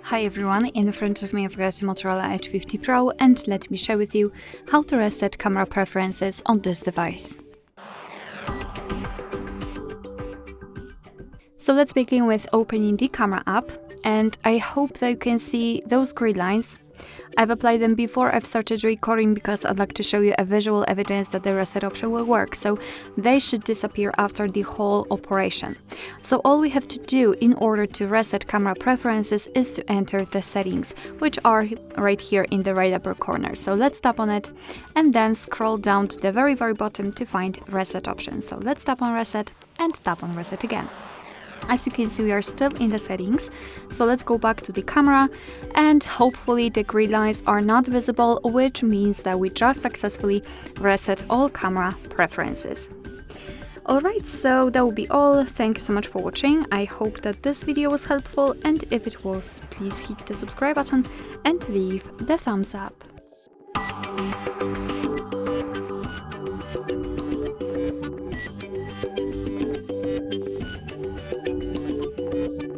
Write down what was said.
Hi everyone, in front of me I've got the Motorola Edge 50 Pro and let me share with you how to reset camera preferences on this device. So let's begin with opening the camera app, and I hope that you can see those grid lines. I've applied them before I've started recording because I'd like to show you a visual evidence that the reset option will work, so they should disappear after the whole operation. So all we have to do in order to reset camera preferences is to enter the settings, which are right here in the right upper corner. So let's tap on it and then scroll down to the very bottom to find reset options. So let's tap on reset and tap on reset again. As you can see, we are still in the settings, so let's go back to the camera and hopefully the grid lines are not visible, which means that we just successfully reset all camera preferences. Alright, so that will be all. Thank you so much for watching. I hope that this video was helpful, and if it was, please hit the subscribe button and leave the thumbs up.